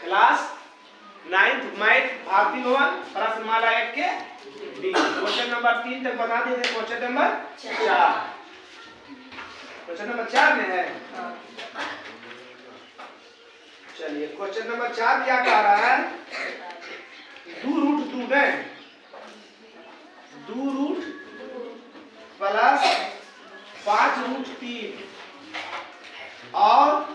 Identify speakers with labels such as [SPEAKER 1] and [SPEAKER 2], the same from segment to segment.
[SPEAKER 1] Class 9th math Bharti भवन प्रश्नमाला 1 के D. Question number 3 तक बता दिए थे। क्वेश्चन नंबर 4, क्वेश्चन नंबर 4 में है। चलिए क्वेश्चन नंबर 4 क्या कह रहा है? 2√2 है, 2√+ 5√3 और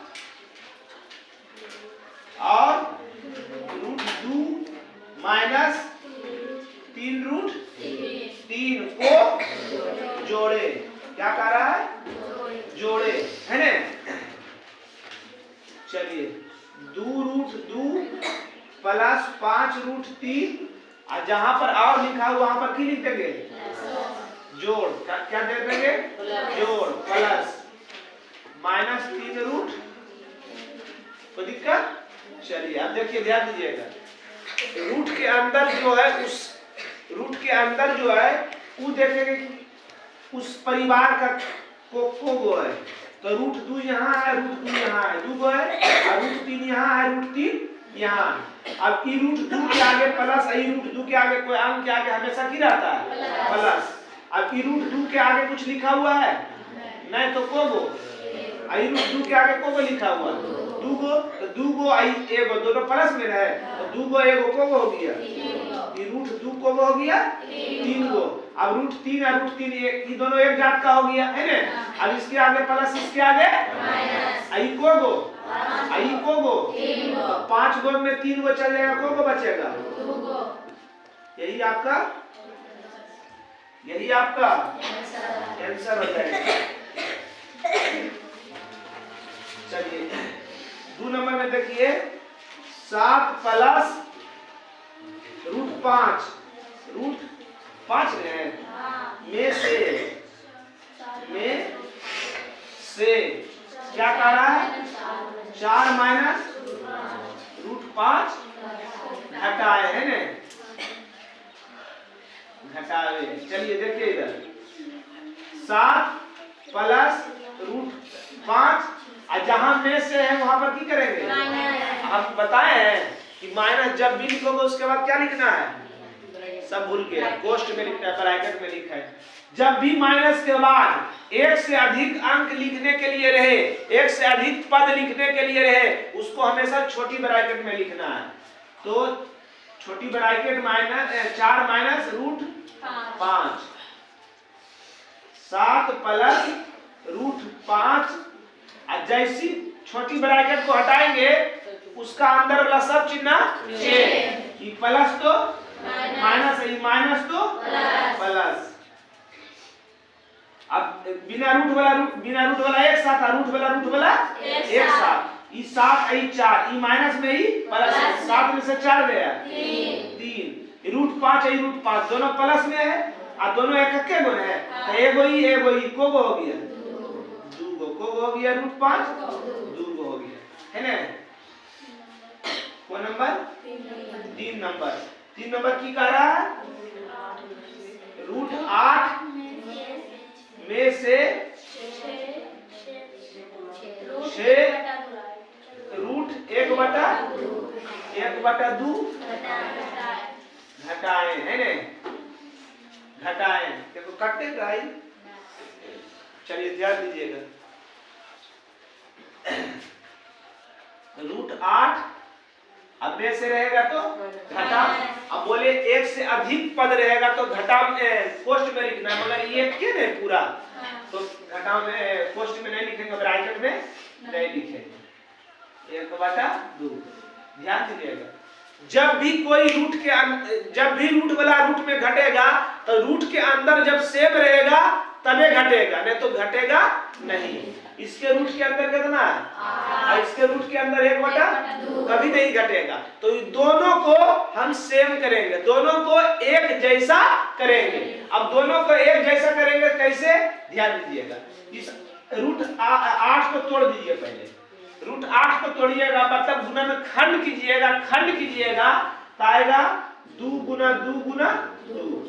[SPEAKER 1] √2 माइनस 3√3 को जोड़े। क्या कह रहा है? जोड़े, है ना? चलिए 2√2 प्लस 5√3 और जहां पर और लिखा हुआ वहां पर क्या लिख देंगे? जोड़। क्या दे देंगे? जोड़ प्लस माइनस 3√। कोई दिक्कत? चलिए अब देखिए, ध्यान दीजिएगा। रूट के अंदर जो है, उस रूट के अंदर जो है वो देखेंगे उस परिवार का को है। तो √2 यहाँ है, √2 यहाँ है, 2 है, और √3 यहाँ है, √3 यहाँ है। अब ई √2 के आगे प्लस, ई √2 के आगे कोई अंक के आगे हमेशा क्या रहता है? प्लस। अब ई √2 के आगे कुछ लिखा हुआ है? नहीं, तो कोगो। आई √2 के आगे कोगो लिखा हुआ है, 2 गो। तो 2 गो आई एगो, दोनों प्लस में है, तो 2 गो एगो कोगो हो गया, ई √2 कोगो हो गया 3 गो। अब √3 और √3 ये दोनों एक जात का हो गया, है ना? अब इसके आगे प्लस, इसके आगे माइनस, आई कोगो, आई कोगो, 5 गो में 3 गो चल जाएगा, कोगो बचेगा 2 गो। यही आपका आंसर हो जाएगा। चलिए 2 नंबर में देखिए, 7 प्लस √5, √5 में से क्या कह रहा है? 4 माइनस √5 घटाए, है ना? घटावे। चलिए देखिए इधर, 7 प्लस √5 और जहां में से है वहां पर क्या करेंगे? हम बताए हैं कि माइनस जब भी लिखोगे उसके बाद क्या लिखना है? सब भूल गए, कोष्ठ में लिखना है, ब्रैकेट में लिखा है। जब भी माइनस के बाद एक से अधिक अंक लिखने के लिए रहे, एक से अधिक पद लिखने के लिए रहे, उसको हमेशा छोटी ब्रैकेट में लिखना है। तो छोटी ब्रैकेट माइनस 4 माइनस √5, 7 प्लस √5। जैसी छोटी ब्रैकेट को हटाएंगे उसका अंदर वाला सब चिन्ह चेंज, ये प्लस तो माइनस है, माइनस तो प्लस। अब बिना रूट वाला एक साथ, रूट वाला एक साथ, ये 7 आई 4, ये माइनस में ही प्लस, 7 में से 4 गया 3, √5 आई √5, दोनों प्लस में है और दोनों एक गो है, तो एगो ही कोगो हो गया, 2 गो कोगो हो गया, √5 2 गो हो गया, है ना? कौन नंबर? 3 नंबर। 3 नंबर की कह रहा है? √8 में से 6 √1/2 घटाए, है ना? घटाए, देखो कटते गाई। चलिए ध्यान दीजिएगा, √8 अब में से रहेगा तो घटा। अब बोले एक से अधिक पद रहेगा तो घटा कोष्ठ में लिखना है, मगर ये क्या नहीं पूरा, तो घटा में कोष्ठ में नहीं लिखेंगे, ब्रैकेट में नहीं लिखेंगे, 1/2। ध्यान दीजिएगा, जब भी कोई जब भी रूट वाला रूट में घटेगा तो रूट के अंदर जब सेम रहेगा तबे घटेगा, नहीं तो घटेगा नहीं। इसके रूट के अंदर कितना है? और इसके रूट के अंदर 1/2, कभी नहीं घटेगा। तो दोनों को हम सेम करेंगे, दोनों को एक जैसा करेंगे। अब दोनों को एक जैसा करेंगे कैसे? ध्यान दीजिएगा, इस √8 को तोड़ दीजिए। पहले √8 को तोड़िएगा, मतलब गुणनखंड कीजिएगा, तो आएगा 2 गुना 2 गुना 2,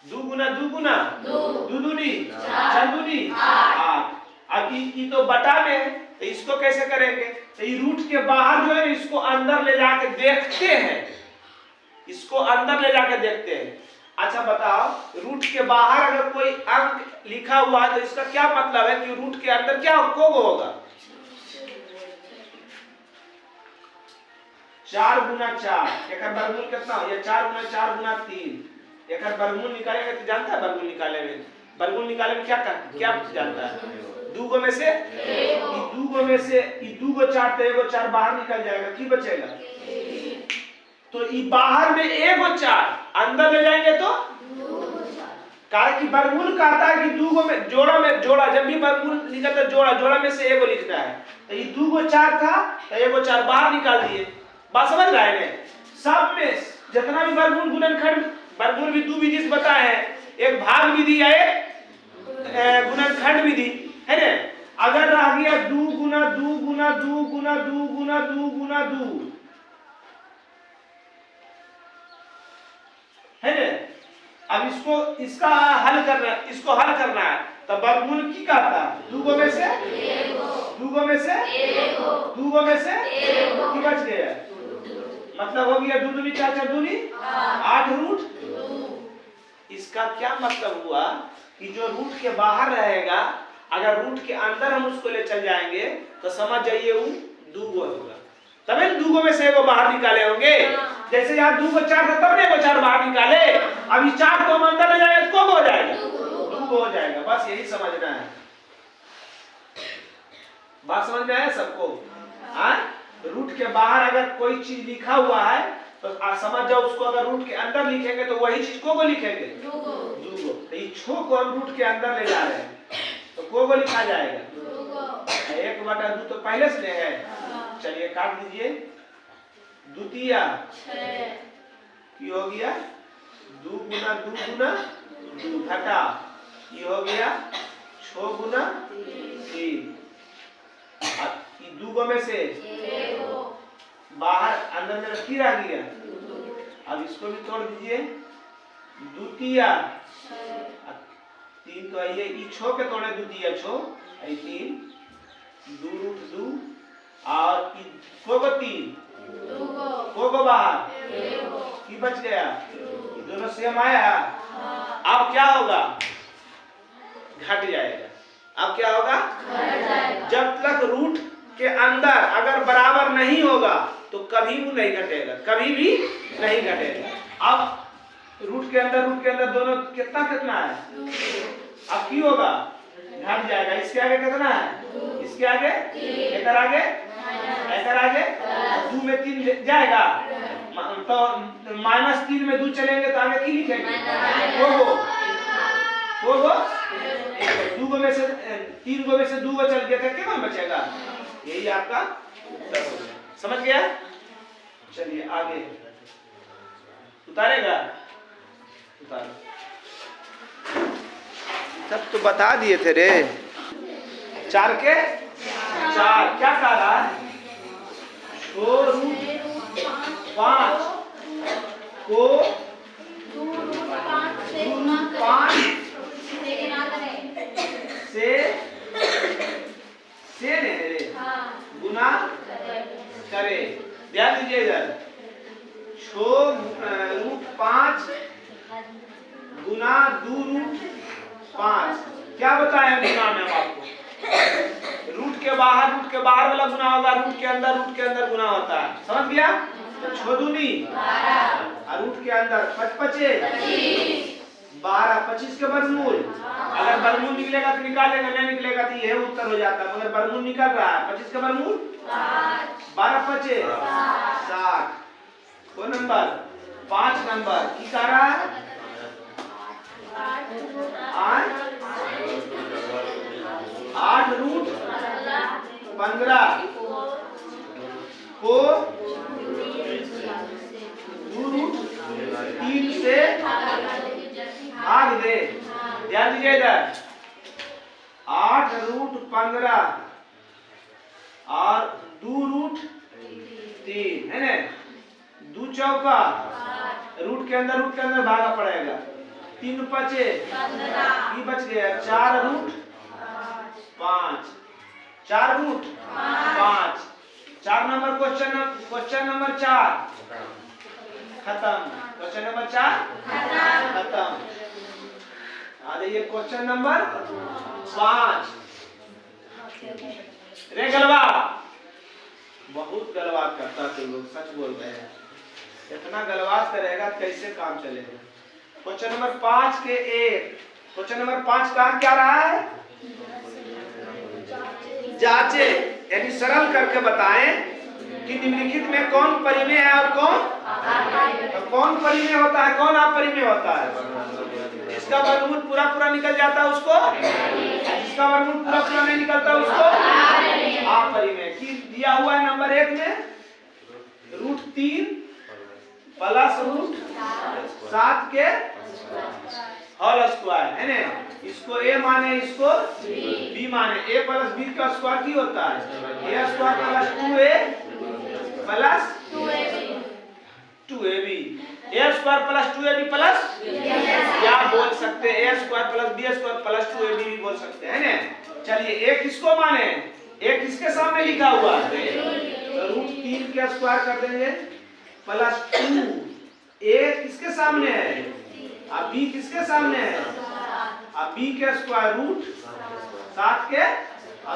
[SPEAKER 1] 2 गुना 2 गुना 2 दूनी 4 दूनी 8। अब ई तो बटा में तो इसको कैसे करेंगे? तो ये रूट के बाहर जो है ना इसको अंदर ले जाके देखते हैं, इसको अंदर ले जाके देखते हैं। अच्छा बताओ, रूट के बाहर अगर कोई अंक लिखा हुआ है तो इसका क्या मतलब है कि रूट के अंदर क्या होगा? 4 गुना 4 एक वर्गमूल कितना हो? ये 4 गुना 4 गुना 3 एक वर्गमूल निकालेंगे तो जानता है वर्गमूल निकाले में क्या जानता है? दूगो में से दूगो में से दूगो 4 तो एगो 4 बाहर निकल जाएगा, की बचेगा? तो ई बाहर में एगो 4 अंदर ले जाएंगे तो कारण कि वर्गमूल कहता है कि दूगो में जोड़ा जब भी वर्गमूल निकलता है जोड़ा में से एगो लिखना है। तो ये दूगो 4 था तो एगो 4 बाहर निकाल दिए। बात समझ रहा है? सब में जितना भी वर्गमूल गुणनखंड, वर्गमूल भी 2 विधि से बताए हैं, एक भाग विधि या एक गुणनखंड विधि है ना। अगर रह गया 2 गुना 2 गुना 2 गुना 2 गुना 2 गुना 2 है ना, अब इसका हल करना है तो वर्गमूल की कहता है दूगो में से की बच गया, मतलब हो गया 2 दूनी 4 4 दूनी 8 रूट। इसका क्या मतलब हुआ कि जो रूट के बाहर रहेगा अगर रूट के अंदर हम उसको ले चल जाएंगे तो समझ जाइए वो दूगो होगा, तभी दूगो में से एगो बाहर निकाले होंगे। जैसे यहाँ 2 को 4 था तब एगो 4 बाहर निकाले, अभी 4 को हम अंदर ले जाएंगे तो कब हो जाएगा? दूगो हो जाएगा। बस यही समझना है। बात समझ में आया सबको? रूट के बाहर अगर कोई चीज लिखा हुआ है तो समझ जाओ उसको अगर रूट के अंदर लिखेंगे तो वही चीज को लिखेंगे दूगो। तो ये छो को हम रूट के अंदर ले जा रहे हैं तो को लिखा जाएगा 1/2 तो पहले से है। चलिए काट दीजिए, द्वितीय ये हो गया 2 गुना 2 गुना 2 घटा ये हो गया 6 गुना 3। दूगो में से बाहर अंदर में रखी रह गया। अब इसको भी तोड़ दीजिए, द्वितीय 3 तो ये छो के तोड़े द्वितीय 3 2 रूट 2 और को 3 को बाहर की बच गया, दोनों सेम आया। अब क्या होगा? घट जाएगा। अब क्या होगा? जब तक रूट के अंदर अगर बराबर नहीं होगा तो कभी भी नहीं घटेगा, कभी भी नहीं घटेगा। अब रूट के अंदर दोनों कितना है? अब की होगा? घट जाएगा। इसके आगे कितना है? इसके आगे इधर आगे 2 में 3 जाएगा तो -3 में 2 चलेंगे तो आगे की लिखेंगे? दो गो में से 3 गो में से 2 गो चल गया था, क्या बचेगा? यही आपका उत्तर हो गया। समझ गया? चलिए आगे उतारेगा, उतारो। तब तो बता दिए थे रे। 4 के 4 क्या कह रहा है? 6 रूट 5 को 5 से गुना करे। ध्यान दीजिए इधर 6 रूट 5 गुना 2 रूट 5 क्या बताया गुना में आपको? रूट के बाहर वाला गुना होगा, रूट के अंदर गुना होता है। समझ गया? 6 दूनी 12 और रूट के अंदर 25 12 25 के वर्गमूल। अगर वर्गमूल निकलेगा तो निकालेगा, नहीं निकलेगा तो यह उत्तर हो जाता है। मगर वर्गमूल निकल रहा है 25 का वर्गमूल 12 25 60। वो नंबर 5 नंबर की कह रहा है 8 रूट 15 को 2 रूट 3 से भाग दे। ध्यान दीजिए इधर 8 रूट 15 और 2 रूट 3 है ना, 2 चौका रूट के अंदर भागा पड़ेगा। 3 5 ये बच गया 4 root 5 4 root 5। 4 number question number 4 खत्म। क्वेश्चन नंबर 4 खत्म। आ जाइए क्वेश्चन नंबर 5। रे गलवा, बहुत गलबात करता तू लोग, सच बोल रहे हैं। इतना गलबात करेगा कैसे काम चलेगा। क्वेश्चन नंबर 5 के 1। क्वेश्चन नंबर 5 का क्या रहा है? जांचे, यानी सरल करके बताएं कि निम्नलिखित में कौन परिमेय है और कौन परिमेय होता है, कौन अपरिमेय होता है। इसका वर्गमूल पूरा पूरा निकल जाता है उसको, इसका वर्गमूल पूरा पूरा नहीं निकलता उसको अपरिमेय। की दिया हुआ है नंबर 1 में √3 प्लस √7 के होल स्क्वायर है ना। इसको a माने, इसको b माने। a प्लस b का स्क्वायर की होता है a square plus 2a plus 2ab। a square plus 2ab plus क्या बोल सकते हैं, a square plus b square plus 2ab भी बोल सकते हैं ना। चलिए एक किसको माने, एक किसके सामने लिखा हुआ है तो √3 के स्क्वायर कर देंगे प्लस 2। a किसके सामने है, अब b किसके सामने है, अब b के स्क्वायर √7 के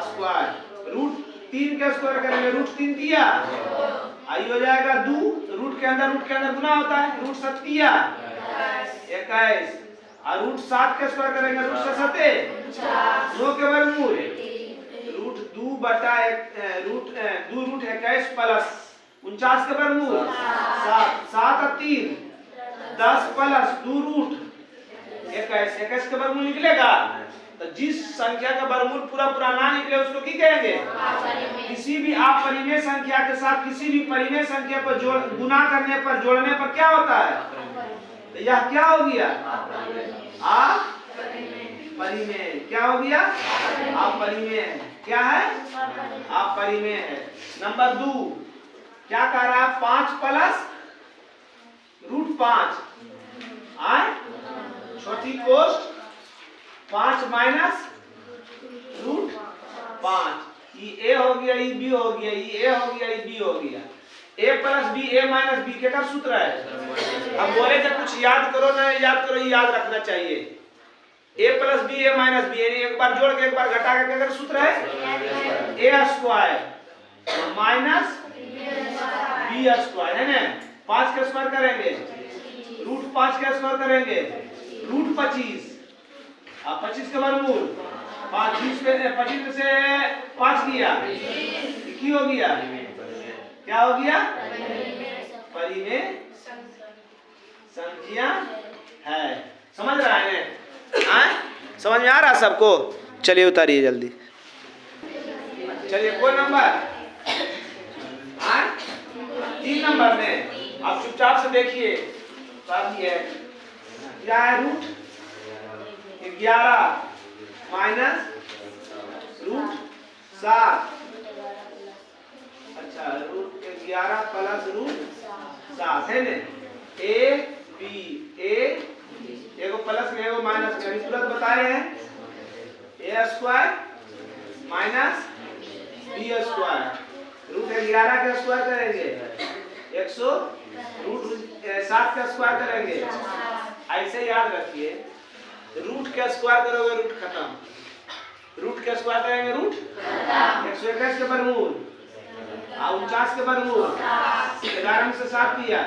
[SPEAKER 1] स्क्वायर। √3 के स्क्वायर करेंगे, √3 किया आई हो जाएगा 2। रूट के अंदर गुना होता है, √7 किया 21 और √7 के स्क्वायर करेंगे, √7 2 के वर्गमूल √2 बटा 2 √21 प्लस 49 के वर्गमूल 7 और 3 10 प्लस 2 √21 के वर्गमूल निकलेगा। तो जिस संख्या का वर्गमूल पूरा पूरा ना निकले उसको की कहेंगे, किसी भी अपरिमेय संख्या के साथ किसी भी परिमेय संख्या पर गुना करने पर, जोड़ने पर क्या होता है, तो यह क्या हो गया अपरिमेय। क्या हो गया अपरिमेय। क्या है अपरिमेय है। नंबर 2 क्या कह रहा है, 5 प्लस √5 छोटी कोष्ठ 5 माइनस √5। ये a हो गया, ये b हो गया, ये a हो गया, ये b हो गया। a plus b, a minus b के का सूत्र है। अब बोले जब कुछ याद करो ना याद करो, ये याद रखना चाहिए। a plus b, a minus b, यानी एक बार जोड़ के एक बार घटा के क्या सूत्र है a square minus b square है ना। 5 के स्क्वायर करेंगे √5 के स्क्वायर करेंगे √25 अब 25 के वर्गमूल 25 में से 5 किया की हो गया, क्या हो गया परिमेय संख्या है। समझ रहा है समझ में आ रहा सबको। चलिए उतारिए जल्दी। चलिए कोई नंबर 3 नंबर में आप चुपचाप से देखिए क्या है, √11 माइनस √7। अच्छा √11 प्लस √7 है ना। a b एगो प्लस में एगो माइनस में तुरंत बताए हैं a square minus b square. √11 का स्क्वायर करेंगे 100, √7 का स्क्वायर करेंगे। ऐसे याद रखिए, रूट का स्क्वायर करोगे रूट खत्म, रूट का स्क्वायर करेंगे रूट 121 के वर्गमूल और 49 के वर्गमूल 11 में से 7 दिया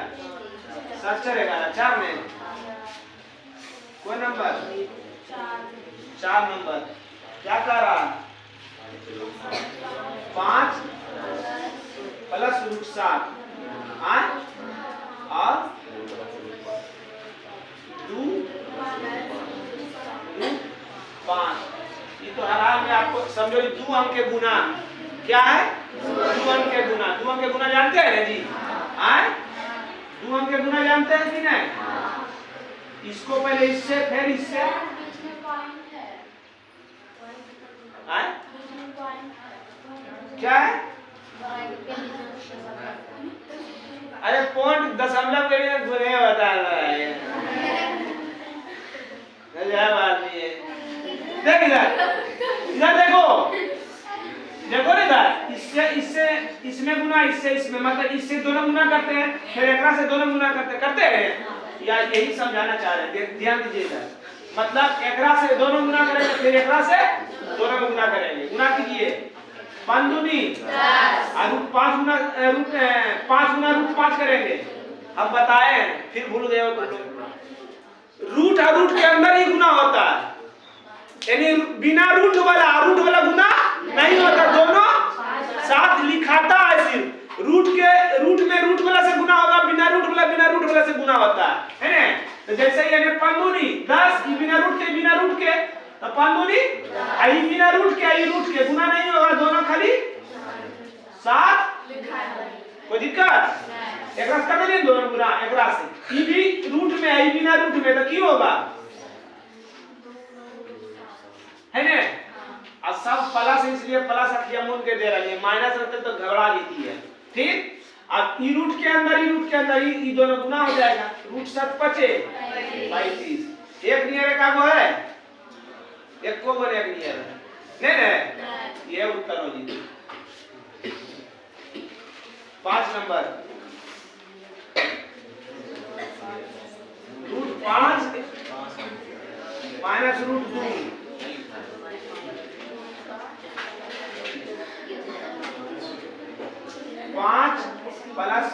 [SPEAKER 1] 7 चलेगा 4 में। कोई नंबर 4 नंबर क्या कर रहा 5 प्लस √7 और 2 √5। ये तो हर हाल में आपको समझो 2 अंक के गुना क्या है, 2 अंक के गुना। 2 अंक के गुना जानते हैं ना जी, 2 अंक के गुना जानते हैं कि नहीं। इसको पहले इससे फिर इससे क्या है, अरे पॉइंट दशमलव के लिए गुने बता रहा है बात नहीं है। देख इधर देखो, इसमें गुना इससे इसमें, मतलब इससे दोनों गुना करते हैं, फिर एकरा से दोनों गुना करते हैं, या यही समझाना चाह रहे हैं। ध्यान दीजिएगा, मतलब एकरा से दोनों गुना करेंगे, फिर एकरा से दोनों गुना करेंगे। गुना कीजिए, 5 दूनी 10, रूट 5 गुना रूट 5 करेंगे। अब बताएं, फिर भूल गए हो तो रूट और रूट के अंदर ही गुना होता है, यानी बिना रूट वाला गुना नहीं होता, दोनों साथ लिखाता है। सिर्फ रूट में रूट वाला से गुना होगा, बिना रूट वाला से गुना होता है ना। तो जैसे यानी 5 दूनी 10, बिना रूट के तो 5 दूनी आई बिना रूट के आई रूट के, गुना नहीं होगा, दोनों खाली साथ कोई दिक्कत एक रास्ता में नहीं, दोनों गुना एक रास्ते। ई भी रूट में आई बिना रूट में तो क्यों होगा, है ना। अब सब प्लस, इसलिए प्लस अखिया मुन के दे रही है, माइनस रहते तो घबरा जाती है। ठीक, अब ई रूट के अंदर ई दोनों गुना हो जाएगा। रूट 7 5 35, एक नियर का वो है, एक को बोले एक नियर नहीं, ये उत्तर हो जी। 5 नंबर रूट 5 माइनस रूट 2, पांच प्लस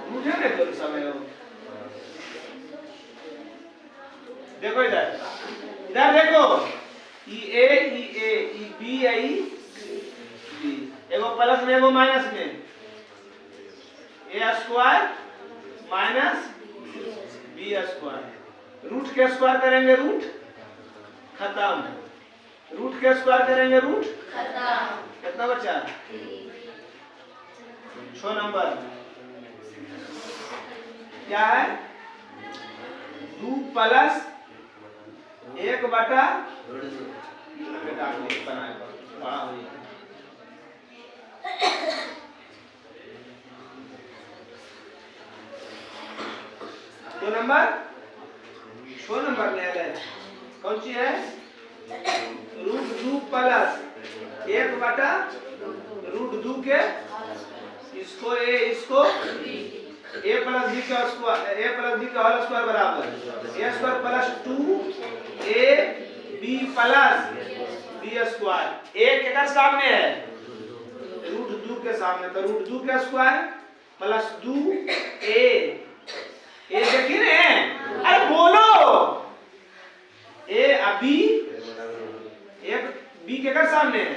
[SPEAKER 1] रूट है ना, तो समय हो। देखो इधर देखो, ई बी आई बी, एगो प्लस में एगो माइनस में, a square minus b square. Root के स्क्वायर करेंगे रूट खत्म, रूट के स्क्वायर करेंगे रूट खत्म। कितना बचा, 6 नंबर क्या है, 2 प्लस 1 बटा दो नंबर 6 नंबर ले ले, कौन सी है, रूट 2 प्लस 1 बटा रूट 2 के, इसको a प्लस b का स्क्वायर, a प्लस b का होल स्क्वायर बराबर a square plus 2ab plus b square. a के सामने है, रूट 2 के सामने, तो रूट 2 का स्क्वायर प्लस 2a, देखिए ना, अरे बोलो, a और b, एक b के कर सामने है,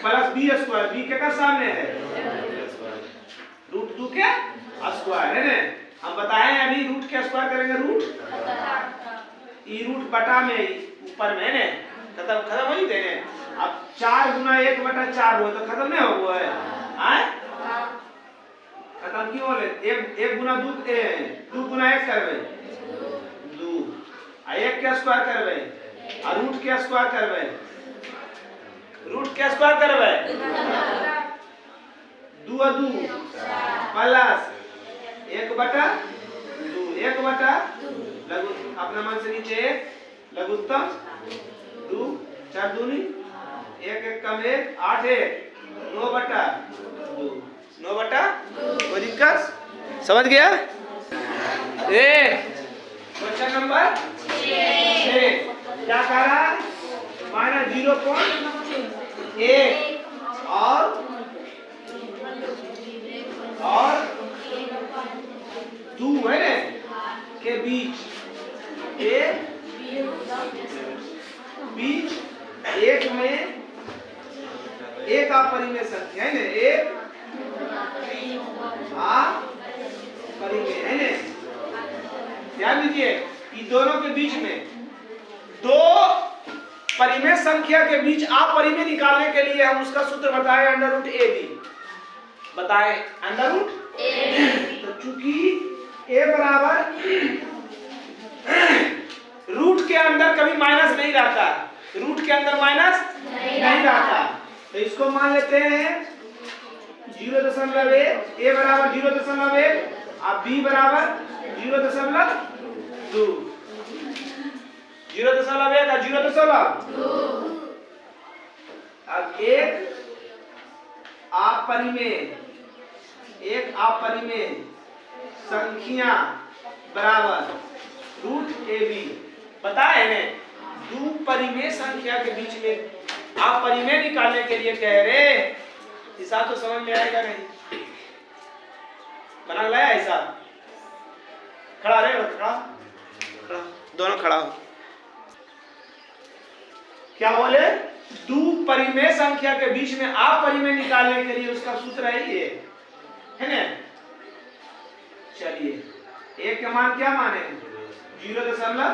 [SPEAKER 1] प्लस b स्क्वायर, b के कर सामने है, रूट 2 के स्क्वायर है ना। हम बताएं अभी रूट के स्क्वायर करेंगे, रूट ई रूट बटा में ऊपर में है ना, खत्म हो जाते हैं। अब 4 गुना 1 बटा 4 हो तो खत्म नहीं हो गया है, खत्म क्यों हो रहे, 1 गुना 2 गुना 1 करबे 2, आ 1 के स्क्वायर करबे, आ रूट के स्क्वायर करबे, रूट के स्क्वायर करबे 2 और 2 प्लस 1 बटा 2, 1 बटा लघु, अपना मन से नीचे 1 लघुत्तम 2, 4 दूनी 1 1 कम 1 8 1 9 बटा 2, 9 बटा 2। कोई दिक्कत, समझ गया। क्वेश्चन नंबर 6 क्या कह रहा है, माइनस 0.1 और 2 है ना के बीच, एक में एक अपरिमेय संख्या है ना, एक अपरिमेय है ना। ध्यान दीजिए, ये दोनों के बीच में, 2 परिमेय संख्या के बीच अपरिमेय निकालने के लिए हम उसका सूत्र बताएं, अंडर रूट ए बी बताएं, अंडर रूट तो चूंकि a बराबर रूट के अंदर कभी माइनस नहीं रहता, रूट के अंदर माइनस नहीं रहता, तो इसको मान लेते हैं 0.1, a बराबर 0.1 और b बराबर 0.2, 0.1 और 0.2 एक अपरिमेय संख्या बराबर रूट ए बी। बताए ने दो परिमेय संख्या के बीच में आप परिमेय निकालने के लिए कह रहे, हिसाब तो समझ में आएगा नहीं। बना लाया हिसाब, खड़ा रहे, खड़ा दोनों खड़ा हो। क्या बोले? दो परिमेय संख्या के बीच में आप परिमेय निकालने के लिए उसका सूत्र है ना। चलिए ए के मान क्या माने? 0.1।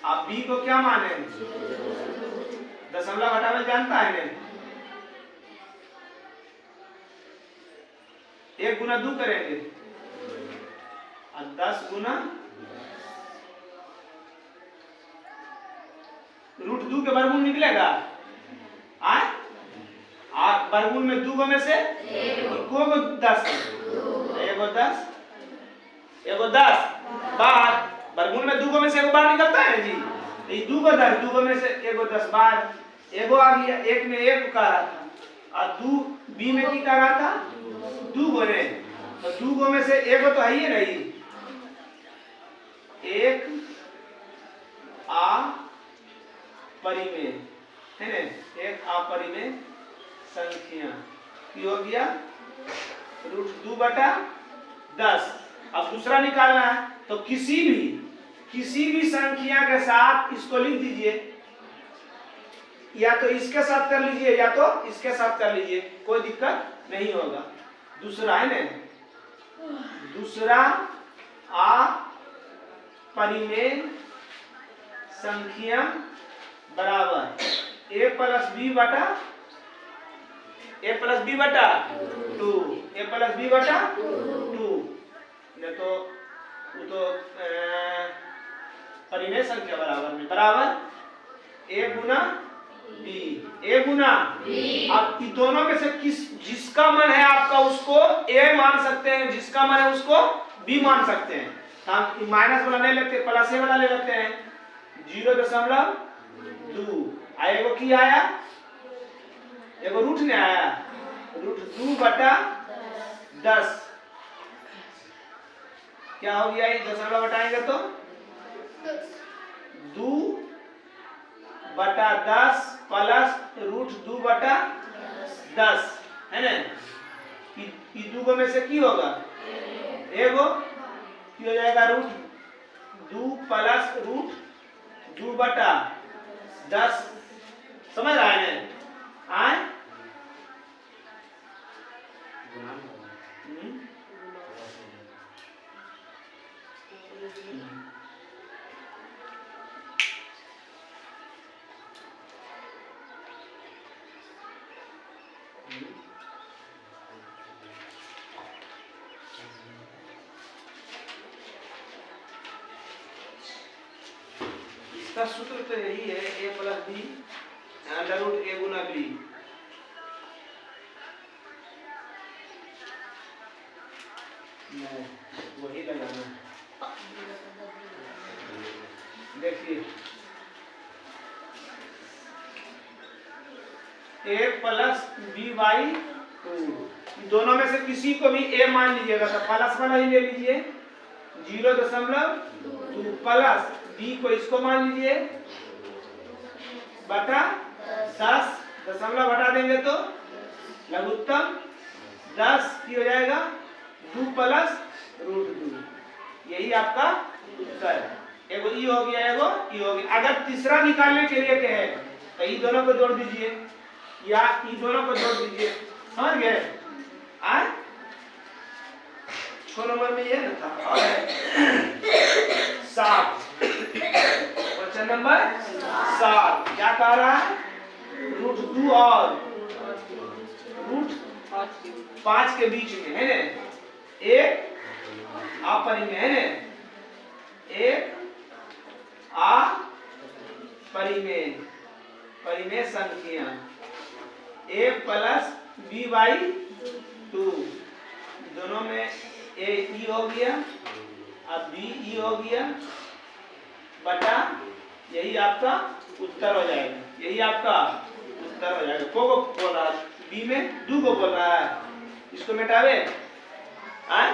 [SPEAKER 1] आप बी को क्या माने? दशमलव हटावे जानता है ना। 1 गुना 2 करेंगे और 10 गुना रूट 2 के वर्गमूल निकलेगा। वर्गमूल में 2 में से को 10, एगो 10 बार। वर्गमूल में 2 में से एगो बार निकलता है जी। तो ये 2 को 10, 2 में से एगो 10 बार, एगो आ गया। एक में 1 का रहा था और 2 बी में की का रहा था 2 ने। तो 2 में से एगो तो है ही नहीं। एक अपरिमेय है ना, एक अपरिमेय संख्या की हो गया रूट 2/10। अब दूसरा निकालना है तो किसी भी संख्या के साथ इसको लिख दीजिए, या तो इसके साथ कर लीजिए या तो इसके साथ कर लीजिए, कोई दिक्कत नहीं होगा। दूसरा है ना, दूसरा अपरिमेय संख्या बराबर a प्लस b बटा 2। a प्लस b बटा 2 ने तो वो तो परिमेय संख्या बराबर में बराबर a गुना b। अब इन दोनों में से जिसका मन है आपका उसको a मान सकते हैं, जिसका मन है उसको b मान सकते हैं। हम माइनस वाला नहीं लेते, प्लस वाला ले लेते हैं। 0.2 एगो की आया, एगो रूट ने आया, रूट 2/10। क्या हो गया? ये दशमलव हटाएंगे तो 2/10 प्लस रूट 2/10 है ना। 2 में से की होगा एगो की हो जाएगा रूट 2 प्लस रूट 2/10। समझ रहा है ना? इसका सूत्र तो यही है, a plus b under root a गुना b। वही लगाना। देखिए a प्लस b बाई 2, दोनों में से किसी को भी a मान लीजिएगा तो प्लस वाला ही ले लीजिए। 0.2 प्लस b को इसको मान लीजिए बटा 10, दशमलव हटा देंगे तो लघुत्तम 10 की हो जाएगा 2 प्लस रूट 2। यही आपका उत्तर है। एगो ई हो गया, एगो ई हो गया। अगर तीसरा निकालने के लिए कहे तो ई दोनों को जोड़ दीजिए या ई दोनों को जोड़ दीजिए। समझ गए? 6 नंबर में ये ना था। 7 क्वेश्चन नंबर 7 क्या कह रहा है? रूट 2 और रूट 5 के बीच में है ना एक अपरिमेय है ना, एक परिमेय संख्या a प्लस b बाई 2, दोनों में a e हो गया अब b e हो गया बटा, यही आपका उत्तर हो जाएगा। यही आपका उत्तर हो जाएगा। को बोल रहा है बी में, दू को बोल रहा है, इसको मिटावे, आए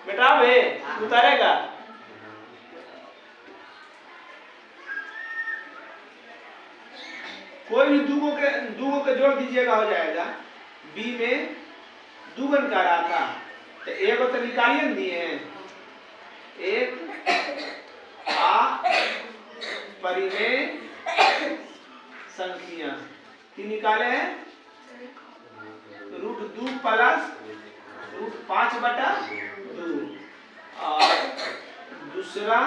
[SPEAKER 1] मिटावे, उतारेगा। कोई भी दूगो के जोड़ दीजिएगा हो जाएगा। बी में दूगन का रहा था तो एक तो निकालिए न दिए हैं, एक आ परिमेय संख्या की निकाले हैं √2 प्लस √5/2 और दूसरा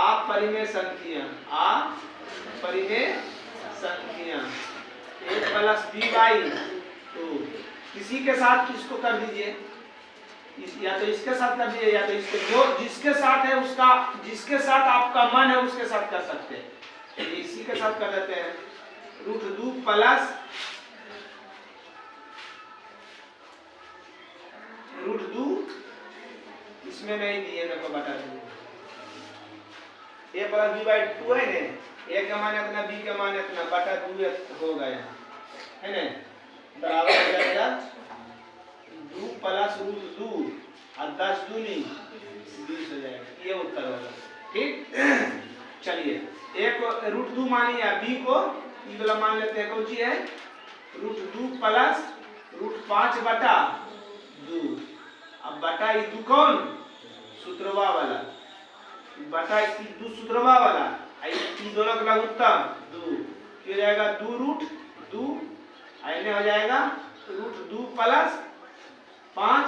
[SPEAKER 1] अपरिमेय संख्या, अपरिमेय संख्या 1 + b/2। किसी के साथ इसको कर दीजिए, या तो इसके साथ कर दीजिए या तो इसके, जो जिसके साथ है उसका, जिसके साथ आपका मन है उसके साथ कर सकते हैं। तो इसी के साथ कर देते हैं √2 प्लस √2, इसमें नहीं दिए मेरे को बता दूँ, a + b/2 है ना, a का मान इतना b का मान इतना, बटा 2 हो गया है ना, बराबर हो जाएगा 2 प्लस √2 और 10 दूनी 20 हो जाएगा। ये उत्तर होगा। ठीक, चलिए एक √2 मानिए, बी को ई वाला मान लेते हैं, कौन सी है √2 प्लस √5/2। अब बटा ई दू कौन, सूत्रवा वाला, बटा ई दू सूत्रवा वाला, ई दोनों का लघुत्तम 2, हो जाएगा 2√2, आइने हो जाएगा √2 प्लस 5,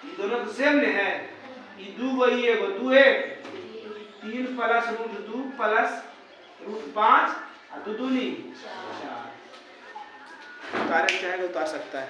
[SPEAKER 1] ये दोनों तो सेम ने है, ये 2 गो ये गो 2 1 3 प्लस √2 प्लस √5 और 2 दूनी 4। कार्य चाहेगा तो आ सकता है।